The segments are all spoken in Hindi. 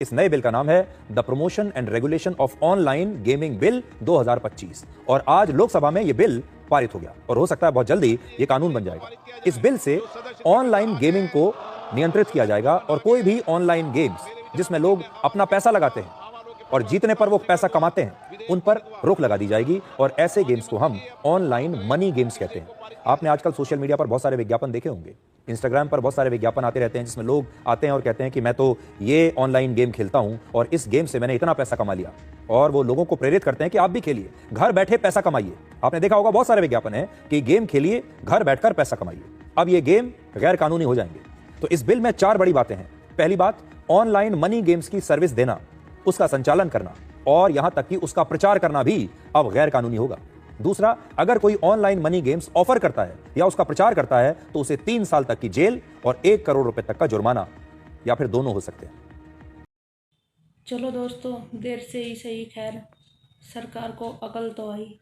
इस नए बिल का नाम है the promotion and regulation of online gaming bill 2025 और आज लोकसभा में यह बिल पारित हो गया और हो सकता है बहुत जल्दी यह कानून बन जाएगा। इस बिल से ऑनलाइन गेमिंग को नियंत्रित किया जाएगा और कोई भी ऑनलाइन गेम्स जिसमें लोग अपना पैसा लगाते हैं और जीतने पर वो पैसा कमाते हैं उन पर रोक लगा दी जाएगी और ऐसे गेम्स को हम ऑनलाइन मनी गेम्स कहते हैं। आपने आजकल सोशल मीडिया पर बहुत सारे विज्ञापन देखे होंगे, इंस्टाग्राम पर बहुत सारे विज्ञापन आते रहते हैं जिसमें लोग आते हैं और कहते हैं कि मैं तो ये ऑनलाइन गेम खेलता हूं और इस गेम से मैंने इतना पैसा कमा लिया, और वो लोगों को प्रेरित करते हैं कि आप भी खेलिए, घर बैठे पैसा कमाइए। आपने देखा होगा बहुत सारे विज्ञापन है कि गेम खेलिए, घर बैठकर पैसा कमाइए। अब ये गेम गैर कानूनी हो जाएंगे। तो इस बिल में 4 बड़ी बातें हैं। पहली बात, ऑनलाइन मनी गेम्स की सर्विस देना, उसका संचालन करना और यहां तक कि उसका प्रचार करना भी अब गैर कानूनी होगा। दूसरा, अगर कोई ऑनलाइन मनी गेम्स ऑफर करता है या उसका प्रचार करता है तो उसे 3 साल तक की जेल और 1 करोड़ रुपए तक का जुर्माना या फिर दोनों हो सकते हैं। चलो दोस्तों, देर से ही सही, खैर सरकार को अकल तो आई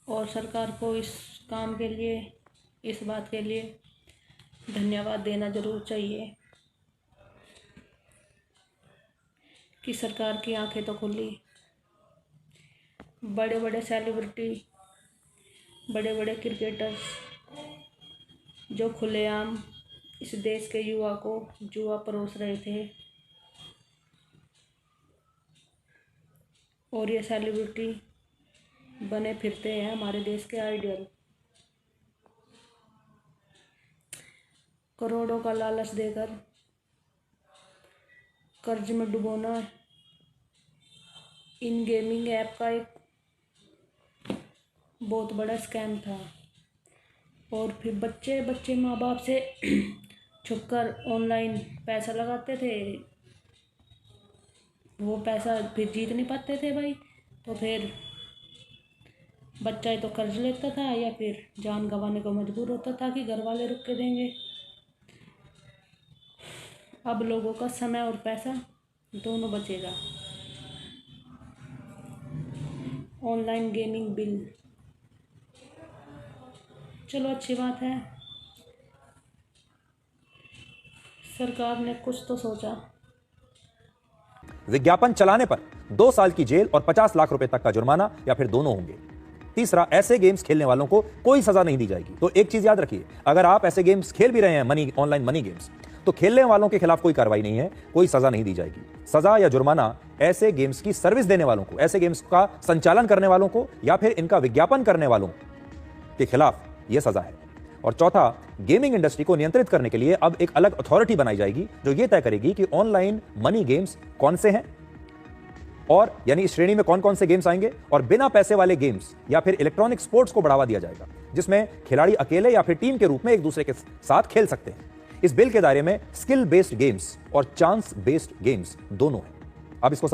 और सरकार को इस काम के लिए, इस बात के लिए धन्यवाद देना जरूर चाहिए कि सरकार की आंखें तो खुली। बड़े बड़े सेलिब्रिटी, बड़े बड़े क्रिकेटर्स जो खुलेआम इस देश के युवा को जुआ परोस रहे थे, और ये सेलिब्रिटी बने फिरते हैं हमारे देश के आइडियल। करोड़ों का लालच देकर कर्ज में डुबोना इन गेमिंग ऐप का एक बहुत बड़ा स्कैम था। और फिर बच्चे माँ बाप से छुपकर ऑनलाइन पैसा लगाते थे, वो पैसा फिर जीत नहीं पाते थे भाई, तो फिर बच्चा तो कर्ज लेता था या फिर जान गंवाने को मजबूर होता था कि घर वाले रुक के देंगे। अब लोगों का समय और पैसा दोनों बचेगा। ऑनलाइन गेमिंग बिल, चलो अच्छी बात है, सरकार ने कुछ तो सोचा। विज्ञापन चलाने पर 2 साल की जेल और 50 लाख रुपए तक का जुर्माना या फिर दोनों होंगे। तीसरा, ऐसे गेम्स खेलने वालों को कोई सजा नहीं दी जाएगी। तो एक चीज याद रखिए, अगर आप ऐसे गेम्स खेल भी रहे हैं, ऑनलाइन मनी गेम्स, तो खेलने वालों के खिलाफ कोई कार्रवाई नहीं है, कोई सजा नहीं दी जाएगी। सजा या जुर्माना ऐसे गेम्स की सर्विस देने वालों को, ऐसे गेम्स का संचालन करने वालों को या फिर इनका विज्ञापन करने वालों के खिलाफ यह सजा है। और चौथा, गेमिंग इंडस्ट्री को नियंत्रित करने के लिए अब एक अलग अथॉरिटी बनाई जाएगी जो यह तय करेगी कि ऑनलाइन मनी गेम्स कौन से हैं, और यानी इस श्रेणी में कौन कौन से गेम्स आएंगे, और बिना पैसे वाले गेम्स या फिर इलेक्ट्रॉनिक स्पोर्ट्स को बढ़ावा दिया जाएगा जिसमें खिलाड़ी अकेले या फिर टीम के रूप में एक दूसरे के साथ खेल सकते हैं। इस बिल के दायरे में स्किल बेस्ड गेम्स और चांस बेस्ड गेम्स दोनों हैं। अब इसको